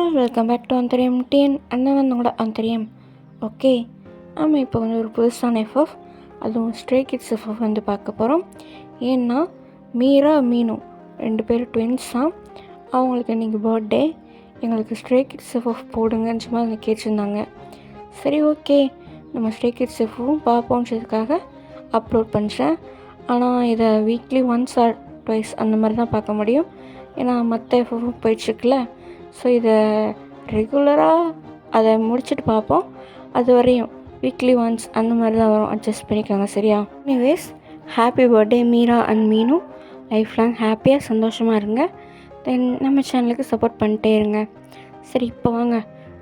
All welcome back to அந்தரியம் டீன் அண்ணனோட அந்தரியம். ஓகே, ஆமாம், இப்போ வந்து ஒரு புதுசான எஃப்எஃப், அதுவும் ஸ்ட்ரே கிட்ஸ் எஃப்எஃப் வந்து பார்க்க போகிறோம். ஏன்னா மீரா மீனு 2 பேர் ட்வின்ஸாக, அவங்களுக்கு இன்றைக்கி பர்த்டே. எங்களுக்கு ஸ்ட்ரே கிட்ஸ் எஃப்எஃப் போடுங்கன்னு சும்மா வந்து கேட்டிருந்தாங்க. சரி, ஓகே, நம்ம ஸ்ட்ரே கிட்ஸ் எஃப்எஃப்பும் பார்ப்போம்ன்றதுக்காக அப்லோட் பண்ணுறேன். ஆனால் இதை வீக்லி ஒன்ஸ் ஆர் ட்வைஸ் அந்த மாதிரி தான் பார்க்க முடியும், ஏன்னா மற்ற எஃப்எஃப்பும் போயிட்டுருக்குல்ல. ஸோ இதை ரெகுலராக அதை முடிச்சுட்டு பார்ப்போம். அது வரையும் வீக்லி ஒன்ஸ் அந்த மாதிரி தான் வரும், அட்ஜஸ்ட் பண்ணிக்கோங்க, சரியா? Anyways, happy birthday Meera and மீனு. லைஃப் லாங் ஹாப்பியாக சந்தோஷமாக இருங்க. தென் நம்ம சேனலுக்கு சப்போர்ட் பண்ணிட்டே இருங்க. சரி, இப்போ வாங்க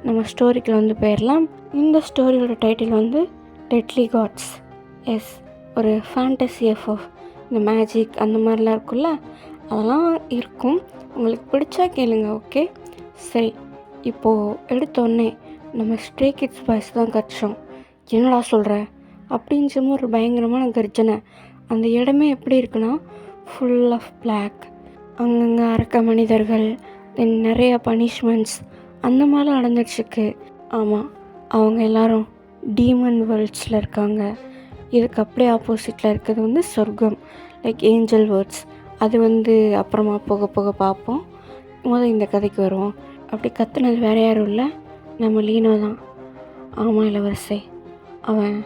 நம்ம ஸ்டோரிக்குள்ள வந்து போயிடலாம். இந்த ஸ்டோரியோட டைட்டில் வந்து டெட்லி காட்ஸ். எஸ், ஒரு ஃபேண்டசி எஃப்எஃப். இந்த மேஜிக் அந்த மாதிரிலாம் இருக்குல்ல, அதெல்லாம் இருக்கும். உங்களுக்கு பிடிச்சா கேளுங்க, ஓகே? சரி, இப்போது எடுத்தோடனே நம்ம ஸ்ட்ரே கிட்ஸ் பாய்ஸ் தான் கட்சோம். என்னடா சொல்கிற அப்படின்னு சொல்லி ஒரு பயங்கரமான கர்ஜனை. அந்த இடமே எப்படி இருக்குன்னா ஃபுல் ஆஃப் பிளாக். அங்கங்கே அரக்க மனிதர்கள், தென் நிறைய பனிஷ்மெண்ட்ஸ் அந்த மாதிரிலாம் நடந்துட்டுருக்கு. ஆமாம், அவங்க எல்லோரும் டீமன் வேர்ல்ட்ஸில் இருக்காங்க. இதுக்கு அப்படியே ஆப்போசிட்டில் இருக்கிறது வந்து சொர்க்கம், லைக் ஏஞ்சல் வேர்ட்ஸ். அது வந்து அப்புறமா போக போக பார்ப்போம். முதல் இந்த கதைக்கு வருவோம். அப்படி கத்துனது வேறு யாரும் இல்லை, நம்ம லீனோ தான். ஆமாம் இளவரசே, அவன்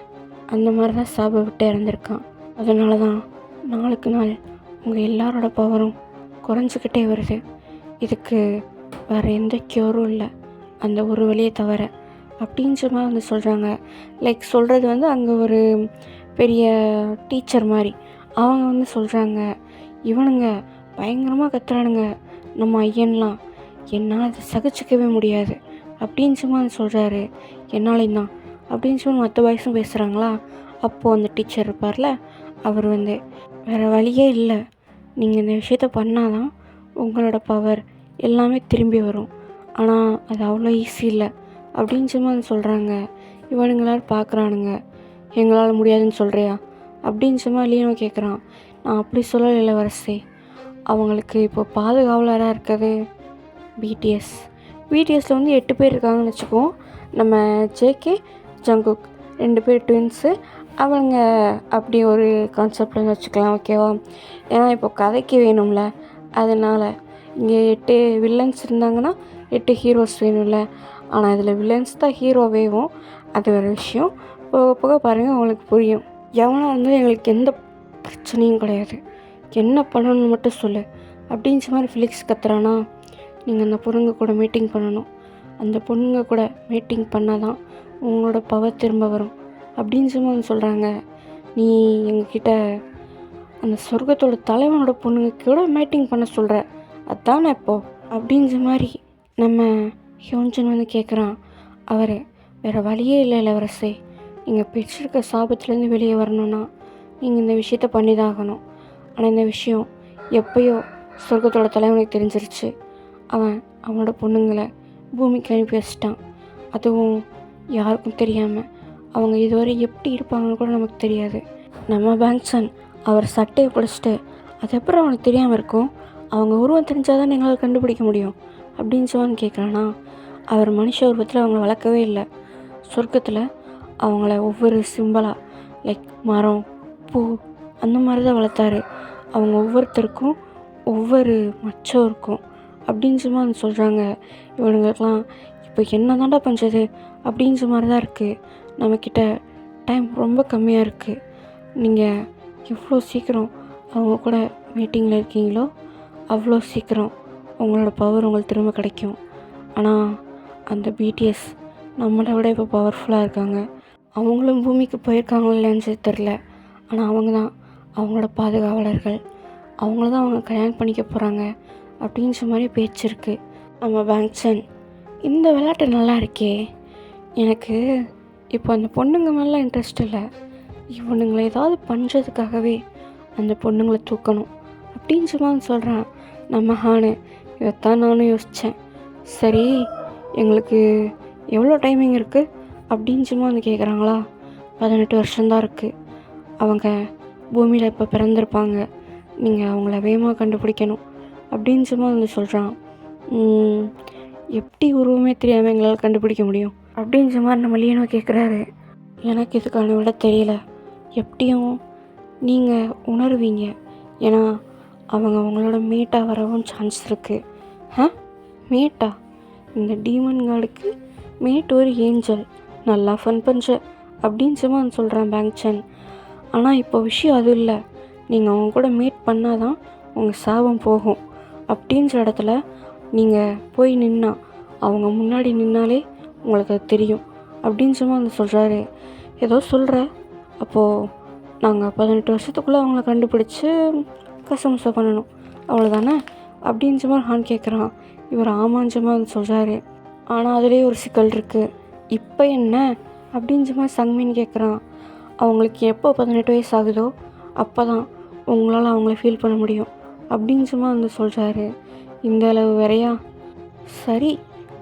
அந்த மாதிரி தான் சாபை விட்டு இறந்துருக்கான். அதனால தான் நாளுக்கு நாள் உங்கள் எல்லாரோட பவரும் குறைஞ்சிக்கிட்டே வருது. இதுக்கு வேறு எந்த க்யூரும் இல்லை, அந்த ஒரு வழியை தவிர அப்படின்னு சும்மா வந்து சொல்கிறாங்க. லைக் சொல்கிறது வந்து அங்கே ஒரு பெரிய டீச்சர் மாதிரி அவங்க வந்து சொல்கிறாங்க. இவனுங்க பயங்கரமாக கத்துறானுங்க நம்ம ஐயன்லாம், என்னால் அதை சகிச்சிக்கவே முடியாது அப்படின்னு சும்மா வந்து சொல்கிறாரு. என்னாலையும் தான் அப்படின்னு சொல்லி மற்ற வயசும் பேசுகிறாங்களா. அப்போது அந்த டீச்சர் இருப்பார்ல, அவர் வந்து வேறு வழியே இல்லை, நீங்கள் இந்த விஷயத்த பண்ணாதான் உங்களோட பவர் எல்லாமே திரும்பி வரும், ஆனால் அது அவ்வளோ ஈஸி இல்லை அப்படின்னு சும்மா வந்து சொல்கிறாங்க. இவனுங்களாரும் பார்க்குறானுங்க, எங்களால் முடியாதுன்னு சொல்கிறியா அப்படின்னு சும்மா லீனோ கேட்குறான். நான் அப்படி சொல்லலை இளவரசே, அவங்களுக்கு இப்போ பாதுகாவலராக இருக்கிறது பிடிஎஸ். பிடிஎஸில் வந்து 8 பேர் இருக்காங்கன்னு வச்சுக்குவோம். நம்ம ஜேகே, ஜங்குக் 2 பேர் ட்வின்ஸு. அவங்க அப்படி ஒரு கான்செப்ட்னு வச்சுக்கலாம், ஓகேவா? ஏன்னா இப்போ கதைக்கு வேணும்ல, அதனால் இங்கே 8 வில்லன்ஸ் இருந்தாங்கன்னா 8 ஹீரோஸ் வேணும்ல. ஆனால் இதில் வில்லன்ஸ் தான் ஹீரோவேவும், அது வேறு விஷயம். போக போக பாருங்கள், உங்களுக்கு புரியும். எவனாக இருந்தாலும் எங்களுக்கு எந்த பிரச்சனையும் கிடையாது, என்ன பண்ணணும்னு மட்டும் சொல்லு அப்படின்ற மாதிரி ஃபிலிக்ஸ் கத்துறானா. நீங்கள் அந்த பொண்ணுங்க கூட மீட்டிங் பண்ணணும், அந்த பொண்ணுங்க கூட மீட்டிங் பண்ணால் தான் உங்களோட பவர் திரும்ப வரும் அப்படின்னு சொல்லி வந்து சொல்கிறாங்க. நீ எங்ககிட்ட அந்த சொர்க்கத்தோட தலைவனோட பொண்ணுங்க கூட மீட்டிங் பண்ண சொல்கிற, அதுதானே இப்போது அப்படின்ற மாதிரி நம்ம ஹியோன்ஜன் வந்து கேட்குறான். அவர் வேறு வழியே இல்லை இளவரசே, நீங்கள் பிடிச்சிருக்க சாபத்துலேருந்து வெளியே வரணும்னா நீங்கள் இந்த விஷயத்த பண்ணி தான் ஆகணும். ஆனால் இந்த விஷயம் எப்போயோ சொர்க்கத்தோட தலைவனுக்கு தெரிஞ்சிருச்சு. அவன் அவனோட பொண்ணுங்களை பூமிக்கு அனுப்பி வச்சிட்டான், அதுவும் யாருக்கும் தெரியாமல். அவங்க இதுவரை எப்படி இருப்பாங்கன்னு கூட நமக்கு தெரியாது. நம்ம பேங்க்சன் அவர் சட்டையை பிடிச்சிட்டு அது அப்புறம் அவனுக்கு தெரியாமல் இருக்கும், அவங்க உருவம் தெரிஞ்சால் தான் எங்களால் கண்டுபிடிக்க முடியும் அப்படின்னு சொல்லி கேட்குறானா. அவர் மனுஷ உருவத்தில் அவங்கள வளர்க்கவே இல்லை. சொர்க்கத்தில் அவங்கள ஒவ்வொரு சிம்பலாக, லைக் மரம், பூ அந்த மாதிரி தான் வளர்த்தாரு. அவங்க ஒவ்வொருத்தருக்கும் ஒவ்வொரு மச்சம் இருக்கும் அப்படின்னு சும்மா வந்து சொல்கிறாங்க. இவனுங்களுக்கெலாம் இப்போ என்ன தாண்டா பண்ணுறது அப்படின்ற மாதிரி தான் இருக்குது. நம்மக்கிட்ட டைம் ரொம்ப கம்மியாக இருக்குது. நீங்கள் எவ்வளோ சீக்கிரம் அவங்க கூட மீட்டிங்கில் இருக்கீங்களோ அவ்வளோ சீக்கிரம் உங்களோட பவர் உங்களுக்கு திரும்ப கிடைக்கும். ஆனால் அந்த பிடிஎஸ் நம்மளை விட இப்போ பவர்ஃபுல்லாக இருக்காங்க. அவங்களும் பூமிக்கு போயிருக்காங்களோ இல்லைன்னு தெரில, ஆனால் அவங்க தான் அவங்களோட பாதுகாவலர்கள், அவங்கள தான் அவங்க கல்யாணம் பண்ணிக்க போகிறாங்க அப்படின்ற மாதிரி பேச்சு இருக்குது. நம்ம பேங்க்சன், இந்த விளையாட்டு நல்லா இருக்கே, எனக்கு இப்போ அந்த பொண்ணுங்க மேலாம் இன்ட்ரெஸ்ட் இல்லை, இவனுங்களை ஏதாவது பண்ணுறதுக்காகவே அந்த பொண்ணுங்களை தூக்கணும் அப்படின்னு சும்மா சொல்கிறான். நம்ம ஹானு, இதைத்தான் நானும் யோசித்தேன். சரி, எங்களுக்கு எவ்வளோ டைமிங் இருக்குது அப்படின்னு சும்மா வந்து கேட்குறாங்களா. 18 வருஷம்தான் இருக்குது. அவங்க பூமியில் இப்போ பிறந்திருப்பாங்க, நீங்கள் அவங்கள வேகமாக கண்டுபிடிக்கணும் அப்படின்னு சும்மா வந்து சொல்கிறான். எப்படி உருவமே தெரியாமல் எங்களால் கண்டுபிடிக்க முடியும் அப்படின்ற மாதிரி நம்ம லீனோ கேட்குறாரு. எனக்கு இதுக்கான விட தெரியல. எப்படியும் நீங்கள் உணருவீங்க. ஏன்னா அவங்க அவங்களோட மீட்டாக வரவும் சான்ஸ் இருக்குது. மீட்டா? இந்த டீமன் கார்டுக்கு மீட் ஒரு ஏஞ்சல், நல்லா ஃபன் பஞ்ச அப்படின்னு சும்மா சொல்கிறான் பேங்க்சன். ஆனால் இப்போ விஷயம் அது இல்லை. நீங்கள் அவங்க கூட மீட் பண்ணால் தான் உங்கள் சாபம் போகும். அப்படின்ற இடத்துல நீங்கள் போய் நின்னா, அவங்க முன்னாடி நின்னாலே உங்களுக்கு அது தெரியும் அப்படின்னு சும்மா சொல்கிறாரு. ஏதோ சொல்கிற அப்போது நாங்கள் 18 வருஷத்துக்குள்ளே அவங்கள கண்டுபிடிச்சி கசமசம் பண்ணணும் அவ்வளோதானே அப்படின்னு சும்மா ஹான் கேட்குறான். இவர் ஆமாஞ்சமாக சொல்கிறாரு. ஆனால் அதுலேயே ஒரு சிக்கல் இருக்குது. இப்போ என்ன அப்படின்னு சும்மா சங்மின் கேட்குறான். அவங்களுக்கு எப்போ 18 வயசு ஆகுதோ அப்போ தான் உங்களால் அவங்கள ஃபீல் பண்ண முடியும் அப்படின்னு சும்மா சொல்கிறாரு. இந்த அளவு வேறையா? சரி,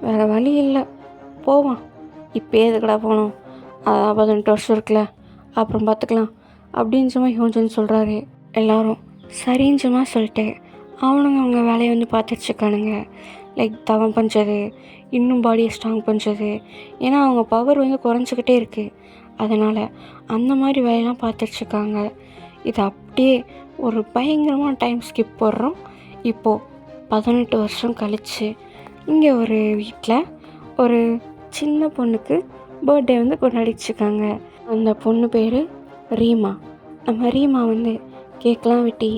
வேறு வழி இல்லை, போவான். இப்போ எதுக்கடா போகணும்? அதான் 18 வருஷம் இருக்குல்ல, அப்புறம் பார்த்துக்கலாம் அப்படின்னு சும்மா ஹியோன்ஜன் சொல்கிறாரு. எல்லோரும் சரின்னு சும்மா சொல்லிட்டு அவனுங்க அவங்க வேலையை பார்த்துட்ருக்கானுங்க. லைக் தவம் பண்ணுறது, இன்னும் பாடியை ஸ்ட்ராங் பண்ணுறது. ஏன்னா அவங்க பவர் குறைஞ்சிக்கிட்டே இருக்குது. அதனால் அந்த மாதிரி வேலையெல்லாம் பார்த்துட்ருக்காங்க. இது அப்படியே ஒரு பயங்கரமான டைம் ஸ்கிப் போடுறோம். இப்போது 18 வருஷம் கழித்து இங்கே ஒரு வீட்டில் ஒரு சின்ன பொண்ணுக்கு பர்த்டே கொண்டாடிச்சிருக்காங்க. அந்த பொண்ணு பேர் ரீமா. நம்ம ரீமா கேக்கெலாம் வெட்டி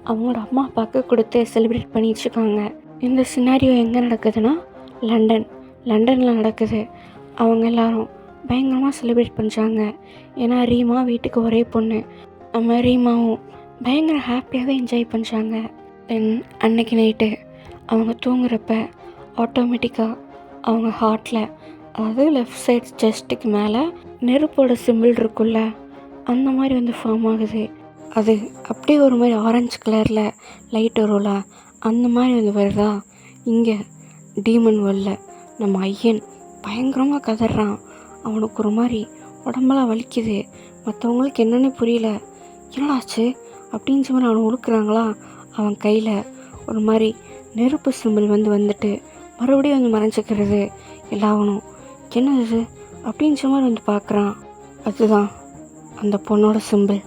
அவங்களோட அம்மா அப்பாவுக்கு கொடுத்து செலிப்ரேட் பண்ணிட்டுருக்காங்க. இந்த சினாரியோ எங்கே நடக்குதுன்னா லண்டனில் நடக்குது. அவங்க எல்லாரும் பயங்கரமாக செலிப்ரேட் பண்ணுறாங்க. ஏன்னா ரீமா வீட்டுக்கு ஒரே பொண்ணு. நம்ம ரீமாவும் பயங்கர ஹாப்பியாகவே என்ஜாய் பண்ணுறாங்க. தென் அன்னைக்கு நைட்டு அவங்க தூங்குறப்ப ஆட்டோமேட்டிக்காக அவங்க ஹார்ட்டில், அதாவது லெஃப்ட் சைட் செஸ்ட்டுக்கு மேலே நெருப்போட சிம்பிள் இருக்குல்ல, அந்த மாதிரி ஃபார்ம் ஆகுது. அது அப்படியே ஒரு மாதிரி ஆரஞ்சு கலரில் லைட் வரும்ல, அந்த மாதிரி வருதா. இங்கே டீமன் வரல நம்ம ஐயன் பயங்கரமாக கதறான். அவனுக்கு ஒரு மாதிரி உடம்பெல்லாம் வலிக்குது. மற்றவங்களுக்கு என்னென்னு புரியல. என்னடாச்சு அப்படின்னு சொல்லி அவனை உழுக்குறாங்களா. அவன் கையில் ஒரு மாதிரி நெருப்பு சிம்பிள் வந்துட்டு மறுபடியும் மறைஞ்சிக்கிறது. எல்லாவனும் என்னது அப்படின்னு சொல்லி பார்க்குறான். அதுதான் அந்த பொண்ணோட சிம்பிள்.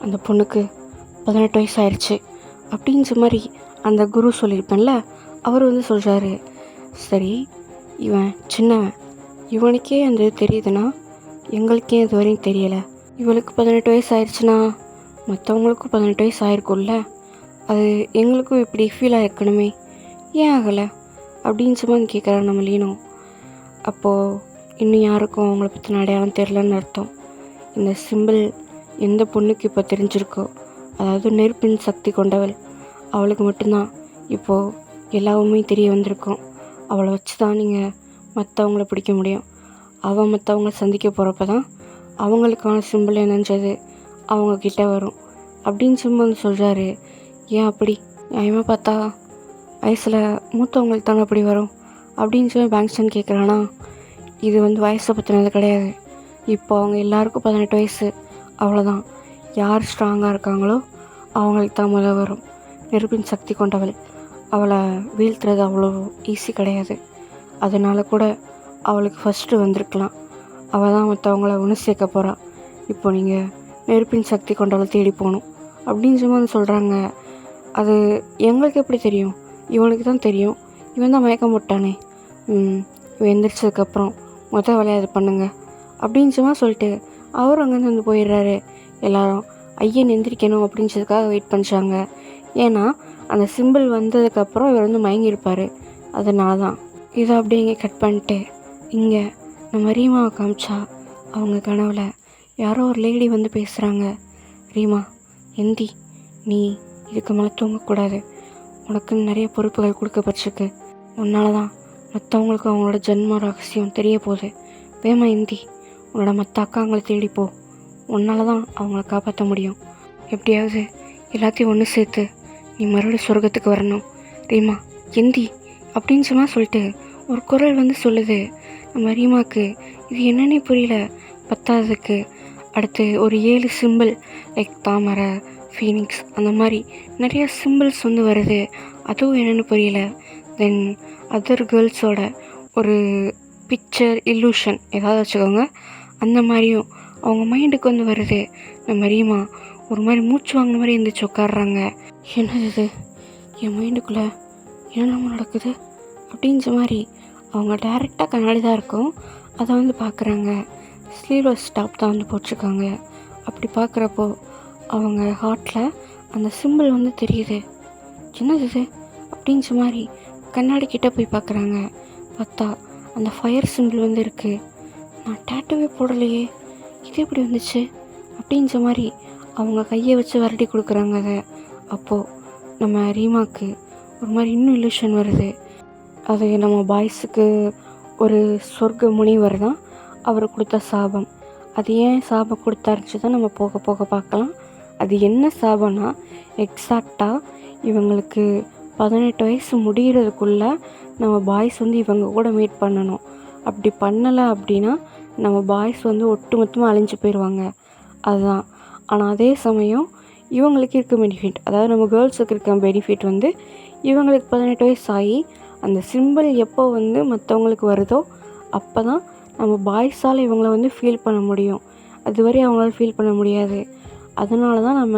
அந்த பொண்ணுக்கு 18 வயசு ஆயிடுச்சு அப்படின்ற மாதிரி அந்த குரு சொல்லியிருப்பேன்ல, அவர் சொல்கிறாரு. சரி, இவன் சின்னவன், இவனுக்கே அந்த இது தெரியுதுன்னா எங்களுக்கே இது வரையும் தெரியலை. இவளுக்கு 18 வயசு ஆயிடுச்சுன்னா மற்றவங்களுக்கும் 18 வயசு ஆயிருக்கும்ல, அது எங்களுக்கும் இப்படி ஃபீல் ஆகிருக்கணுமே, ஏன் ஆகலை அப்படின்னு சொல்லி கேட்குறாரு நம்ம லீனோ. அப்போது இன்னும் யாருக்கும் அவங்கள பற்றின அடையாளம் தெரிலன்னு அர்த்தம். இந்த சிம்பிள் எந்த பொண்ணுக்கு இப்போ தெரிஞ்சிருக்கோ, அதாவது நெருப்பின் சக்தி கொண்டவள், அவளுக்கு மட்டும்தான் இப்போது எல்லா உண்மையும் தெரிய வந்திருக்கும். அவளை வச்சு தான் நீங்கள் மற்றவங்கள பிடிக்க முடியும். அவள் மற்றவங்கள சந்திக்க போகிறப்ப தான் அவங்களுக்கான சிம்பிள் என்னன்றது அவங்கக்கிட்ட வரும் அப்படின்னு சொல்லி சொல்கிறாரு. ஏன் அப்படி? நியாயமாக பார்த்தா வயசில் மூத்தவங்களுக்கு தானே அப்படி வரும் அப்படின்னு சொல்லி பேங்க்சன் கேட்குறானா. இது வயசை பற்றினது கிடையாது. இப்போ அவங்க எல்லாருக்கும் 18 வயசு, அவ்வளோதான். யார் ஸ்ட்ராங்காக இருக்காங்களோ அவங்களுக்கு தான் முதல் வரும். நெருப்பின் சக்தி கொண்டவள், அவளை வீழ்த்துறது அவ்வளோ ஈஸி கிடையாது. அதனால கூட அவளுக்கு ஃபஸ்ட்டு வந்திருக்கலாம். அவள் தான் மற்றவங்கள ஒன்று சேர்க்க போகிறா. இப்போ நீங்கள் நெருப்பின் சக்தி கொண்டவளை தேடி போகணும் அப்படின்னு சொல்லி சொல்கிறாங்க. அது எங்களுக்கு எப்படி தெரியும்? இவனுக்கு தான் தெரியும். இவன் தான் மயக்கம் போட்டானே. இவன் எந்திரிச்சதுக்கப்புறம் வேலையை அது பண்ணுங்க அப்படின்னு சொல்லிட்டு அவரும் அங்கேருந்து போயிடுறாரு. எல்லாரும் ஐயன் எந்திரிக்கணும் அப்படின்றதுக்காக வெயிட் பண்ணுறாங்க. ஏன்னா அந்த சிம்பிள் வந்ததுக்கப்புறம் இவர் மயங்கியிருப்பார். அதனால தான் இதை அப்படியே இங்கே கட் பண்ணிட்டு இங்கே நம்ம ரீமாவை காமிச்சா அவங்க கனவில் யாரோ ஒரு லேடி பேசுகிறாங்க. ரீமா, எந்தி, நீ இதுக்கு மேலே தூங்கக்கூடாது. உனக்கு நிறைய பொறுப்புகள் கொடுக்கப்பட்டிருக்கு. உன்னால தான் மற்றவங்களுக்கு அவங்களோட ஜென்ம ரகசியம் தெரிய போகுது. வேமா எந்தி, உன்னோட மற்ற அக்காங்களை தேடிப்போ. உன்னால தான் அவங்கள காப்பாற்ற முடியும். எப்படியாவது எல்லாத்தையும் ஒன்று சேர்த்து நீ மறுபடியும் சொர்க்கத்துக்கு வரணும். ரீமா, எந்தி அப்படின்னு சொல்லிட்டு ஒரு குரல் சொல்லுது. நம்ம ரீமாவுக்கு இது என்னன்னே புரியல. பத்தாததுக்கு அடுத்து ஒரு 7 சிம்பிள், லைக் தாமரை, ஃபீனிக்ஸ், அந்த மாதிரி நிறையா சிம்பிள்ஸ் வருது. அதுவும் என்னென்னு புரியல. தென் அதர் கேர்ள்ஸோட ஒரு பிக்சர் இல்லூஷன் ஏதாவது வச்சுக்கோங்க, அந்த மாதிரியும் அவங்க மைண்டுக்கு வந்து வருது. நம்ம ரீமா ஒரு மாதிரி மூச்சு வாங்கின மாதிரி எழுந்திரிச்சு உட்காடுறாங்க. என்னது இது, என் மைண்டுக்குள்ளே என்னென்னமோ நடக்குது அப்படின்ற மாதிரி அவங்க டைரெக்டாக கண்ணாடி தான் இருக்கும், அதை வந்து பார்க்குறாங்க. ஸ்லீவ்லெஸ் டாப் தான் வந்து போட்டிருக்காங்க. அப்படி பார்க்குறப்போ அவங்க ஹார்ட்டில் அந்த சிம்பிள் வந்து தெரியுது. என்னது இது அப்படின்ற மாதிரி கண்ணாடி கிட்டே போய் பார்க்குறாங்க. பார்த்தா அந்த ஃபயர் சிம்பிள் வந்து இருக்குது. நான் டேட்டுவே போடலையே, இது எப்படி வந்துச்சு அப்படின்ற மாதிரி அவங்க கையை வச்சு வரட்டி கொடுக்குறாங்க அதை. அப்போது நம்ம ரீமாக்கு ஒரு மாதிரி இன்னும் இல்லூஷன் வருது. அது நம்ம பாய்ஸுக்கு ஒரு சொர்க்க முனிவர் தான் அவர் கொடுத்த சாபம். அது ஏன் சாபம் கொடுத்தாருச்சு தான் நம்ம போக போக பார்க்கலாம். அது என்ன சாபம்னா, எக்ஸாக்டாக இவங்களுக்கு 18 வயசு முடிகிறதுக்குள்ளே நம்ம பாய்ஸ் வந்து இவங்க கூட மீட் பண்ணணும். அப்படி பண்ணலை அப்படின்னா நம்ம பாய்ஸ் வந்து ஒட்டுமொத்தமாக அழிஞ்சு போயிடுவாங்க. அதுதான். ஆனால் அதே சமயம் இவங்களுக்கு இருக்க பெனிஃபிட், அதாவது நம்ம கேர்ள்ஸுக்கு இருக்க பெனிஃபிட் வந்து இவங்களுக்கு 18 வயசு ஆகி அந்த சிம்பிள் எப்போ வந்து மற்றவங்களுக்கு வருதோ அப்போ தான் நம்ம பாய்ஸால் இவங்கள வந்து ஃபீல் பண்ண முடியும். அதுவரை அவங்களால ஃபீல் பண்ண முடியாது. அதனால தான் நம்ம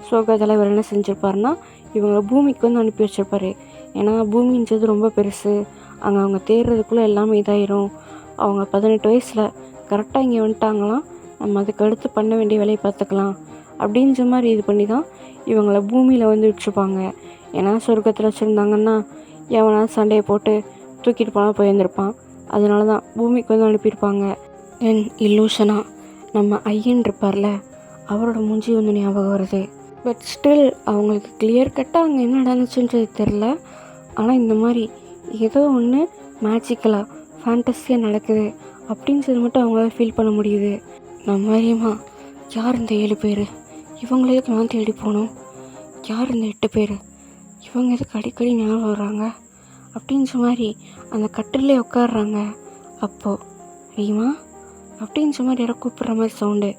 சோகா தலைவர் என்ன செஞ்சுருப்பாருன்னா இவங்கள பூமிக்கு வந்து அனுப்பி வச்சுருப்பாரு. ஏன்னா பூமின்றது ரொம்ப பெருசு, அங்கே அவங்க தேடுறதுக்குள்ளே எல்லாமே இதாயிரும். அவங்க 18 வயசில் கரெக்டாக இங்கே வந்துட்டாங்களாம், நம்ம அதுக்கு அடுத்து பண்ண வேண்டிய வேலையை பார்த்துக்கலாம் அப்படின்ற மாதிரி இது பண்ணி தான் இவங்கள பூமியில் வந்து விட்டுருப்பாங்க. ஏன்னா சொர்க்கத்தில் வச்சுருந்தாங்கன்னா எவனாவது சண்டையை போட்டு தூக்கிட்டு போனால் போயிருந்திருப்பான். அதனால தான் பூமிக்கு வந்து அனுப்பியிருப்பாங்க. தென் இல்லூஷனாக நம்ம ஐயன் இருப்பார்ல, அவரோட மூஞ்சி வந்து ஞாபகம் வருது. பட் ஸ்டில் அவங்களுக்கு கிளியர் கட்டாக அங்கே என்ன நடந்துச்சுன்றது தெரில. ஆனால் இந்த மாதிரி ஏதோ ஒன்று மேஜிக்கலாக ஃபேண்டஸியாக நடக்குது அப்படின்றது மட்டும் அவங்களால ஃபீல் பண்ண முடியுது. நம்ம மாதிரியுமா யார் இந்த 7 பேர், இவங்கள எதுக்கு நான் தேடி போகணும், யார் இந்த 8 பேர், இவங்க எதுக்கு அடிக்கடி ஞாபகம் வர்றாங்க அப்படின்ற மாதிரி அந்த கட்டிலே உட்காடுறாங்க. அப்போது ரீமா அப்படின்ற மாதிரி யாரோ கூப்பிட்ற மாதிரி சவுண்டு,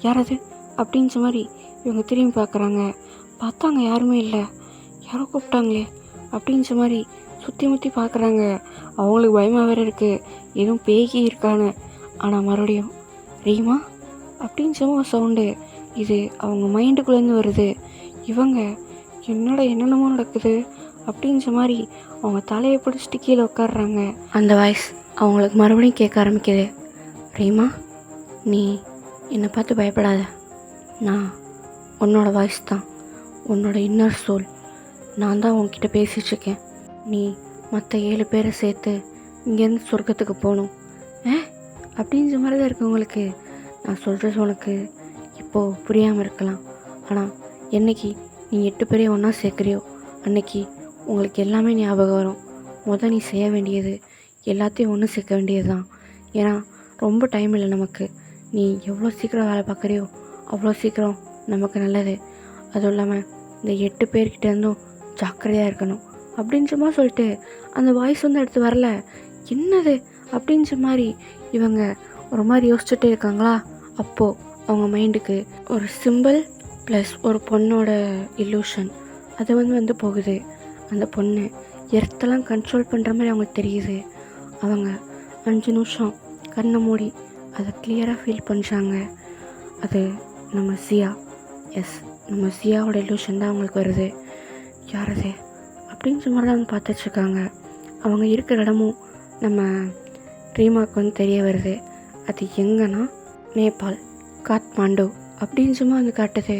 யாரது அப்படின்ற மாதிரி இவங்க திரும்பி பார்க்குறாங்க. பார்த்தாங்க யாருமே இல்லை, யாரோ கூப்பிட்டாங்களே அப்படின்ற மாதிரி சுற்றி முற்றி பார்க்குறாங்க. அவங்களுக்கு பயமாக வேறு இருக்குது, எதுவும் பேகி இருக்கான்னு. ஆனால் மறுபடியும் ரீமா அப்படின்ற ஒரு சவுண்டு, இது அவங்க மைண்டுக்குள்ளேருந்து வருது. இவங்க என்னென்னமோ நடக்குது அப்படின்ற மாதிரி அவங்க தலையை பிடிச்சிட்டு கீழே உட்காடுறாங்க. அந்த வாய்ஸ் அவங்களுக்கு மறுபடியும் கேட்க ஆரம்பிக்குது. ரீமா, நீ என்னை பார்த்து பயப்படாத, நான் உன்னோட வாய்ஸ் தான், உன்னோட இன்னர் சோல். நான் தான் உன்கிட்ட பேசிகிட்ருக்கேன். நீ மற்ற 7 பேரை சேர்த்து இங்கேருந்து சொர்க்கத்துக்கு போகணும் அப்படின்ற மாதிரி தான் இருக்குது உங்களுக்கு. நான் சொல்கிறது உனக்கு இப்போது புரியாமல் இருக்கலாம். ஆனால் என்னைக்கு நீ 8 பேரையும் ஒன்றா சேர்க்குறியோ அன்னைக்கு உங்களுக்கு எல்லாமே ஞாபகம் வரும். நீ செய்ய வேண்டியது எல்லாத்தையும் ஒன்று சேர்க்க வேண்டியது தான். ஏன்னா ரொம்ப டைம் இல்லை நமக்கு. நீ எவ்வளோ சீக்கிரம் வேலை பார்க்குறியோ அவ்வளோ சீக்கிரம் நமக்கு நல்லது. அதுவும் இல்லாமல் இந்த 8 பேர்கிட்ட இருந்தும் ஜாக்கிரதையாக இருக்கணும் அப்படின்ற மாதிரி சொல்லிட்டு அந்த வாய்ஸ் வந்து எடுத்து வரல. என்னது அப்படின்ற மாதிரி இவங்க ஒரு மாதிரி யோசிச்சுட்டே இருக்காங்களா. அப்போது அவங்க மைண்டுக்கு ஒரு சிம்பிள் ப்ளஸ் ஒரு பொண்ணோட இல்லூஷன் அது வந்து போகுது. அந்த பொண்ணு எர்த்தெல்லாம் கண்ட்ரோல் பண்ணுற மாதிரி அவங்களுக்கு தெரியுது. அவங்க 5 நிமிஷம் கண்ணை மூடி அதை கிளியராக ஃபீல் பண்ணுறாங்க. அது நம்ம சியா. எஸ், நம்ம சியாவோட இல்லூஷன் தான் அவங்களுக்கு வருது. யார் அது அப்படின்ற மாதிரி தான் அவங்க பார்த்துட்ருக்காங்க. அவங்க இருக்கிற இடமும் நம்ம ரீமாவுக்கு வந்து தெரிய வருது. அது எங்கன்னா நேபாள், காத்மாண்டு அப்படின்னு சும்மா வந்து காட்டுது.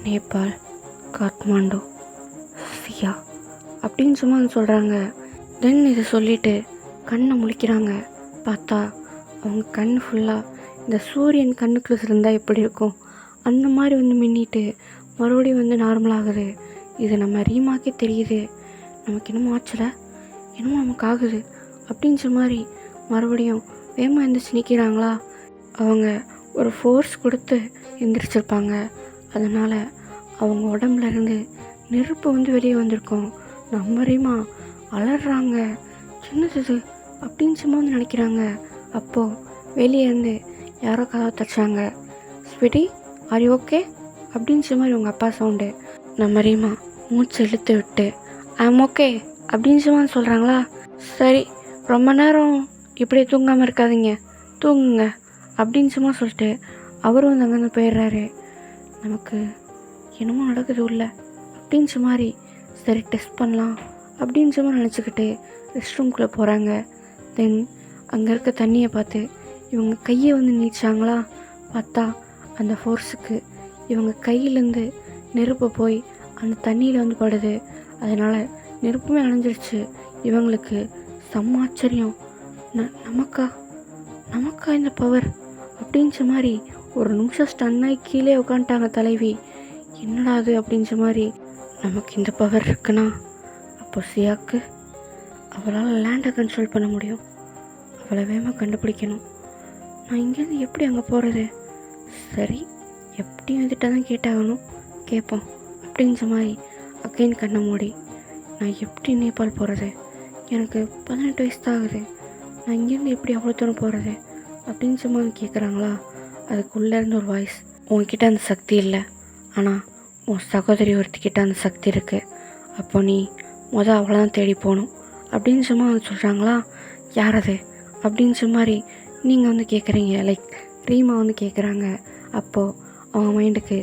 நேபாள், காத்மாண்டு, சியா அப்படின்னு சும்மா வந்து சொல்கிறாங்க. தென் இதை சொல்லிவிட்டு கண்ணை முழிக்கிறாங்க. பார்த்தா அவங்க கண் ஃபுல்லாக இந்த சூரியன் கண்ணுக்குள்ள இருந்தால் எப்படி இருக்கும் அந்த மாதிரி வந்து மின்னிட்டு மறுபடியும் வந்து நார்மலாகுது. இது நம்ம ரீமாக்கே தெரியுது. நமக்கு என்னமோ ஆச்சுல, என்னமோ நமக்கு ஆகுது அப்படின்ற மாதிரி மறுபடியும் வேகமாக எந்திரிச்சு நிற்கிறாங்களா. அவங்க ஒரு ஃபோர்ஸ் கொடுத்து எந்திரிச்சிருப்பாங்க. அதனால் அவங்க உடம்புலேருந்து நெருப்பு வந்து வெளியே வந்திருக்கும். நம்ம ரீமா அலறாங்க. சின்னது அப்படின்னு சும்மா வந்து நினைக்கிறாங்க. அப்போது வெளியே இருந்து யாரோ கதவை தச்சாங்க. ஸ்வீட்டி, ஆர் யூ ஓகே அப்படின்ற மாதிரி உங்கள் அப்பா சவுண்டு. நம்ம ரீமா மூச்சு இழுத்து விட்டு ஐம் ஓகே அப்படின்னு சும்மா சொல்கிறாங்களா. சரி ரொம்ப நேரம் இப்படியே தூங்காமல் இருக்காதீங்க, தூங்குங்க அப்படின்னு சும்மா சொல்லிட்டு அவரும் வந்து அங்கேருந்து போயிடுறாரு. நமக்கு என்னமோ நடக்குது உள்ள அப்படின்ற மாதிரி சரி டெஸ்ட் பண்ணலாம் அப்படின்னு சும்மா நினச்சிக்கிட்டு ரெஸ்ட் ரூம்குள்ளே போகிறாங்க. தென் அங்கே இருக்க தண்ணியை பார்த்து இவங்க கையை வந்து நீச்சாங்களா, பார்த்தா அந்த ஃபோர்ஸுக்கு இவங்க கையிலேருந்து நெருப்பு போய் அந்த தண்ணியில் வந்து படுது. அதனால் நெருப்புமே அணைஞ்சிருச்சு. இவங்களுக்கு செம்ம ஆச்சரியம். நமக்கா நமக்கா இந்த பவர் அப்படின்ற மாதிரி ஒரு நிமிஷம் ஸ்டன்னாகி கீழே உட்காந்துட்டாங்க தலைவி. என்னடா அது அப்படின்ற மாதிரி. நமக்கு இந்த பவர் இருக்குன்னா அப்போ சியாக்கு அவளால் லேண்டை கண்ட்ரோல் பண்ண முடியும். அவளை வேகமாக கண்டுபிடிக்கணும். நான் இங்கேருந்து எப்படி அங்கே போகிறது? சரி, எப்படியும் வந்துட்டு தான் கேட்டாகணும், கேட்போம் அப்படின்ற மாதிரி அகைன் கண்ணை மூடி நான் எப்படி நேபாள் போகிறது? எனக்கு 18 வயசு தான் ஆகுது. நான் இங்கேருந்து எப்படி அவ்வளோ தூரம் போகிறது அப்படின்னு சும்மா கேட்குறாங்களா. அதுக்குள்ளேருந்து ஒரு வாய்ஸ், உன்கிட்ட அந்த சக்தி இல்லை, ஆனால் உன் சகோதரி ஒருத்திக்கிட்ட அந்த சக்தி இருக்குது. அப்போ நீ அவளை தான் தேடி போகணும் அப்படின்னு சும்மா வந்து சொல்கிறாங்களா. யார் அது அப்படின்ற மாதிரி நீங்கள் வந்து கேட்குறீங்க. லைக் ரீமா வந்து கேட்குறாங்க. அப்போது அவங்க மைண்டுக்கு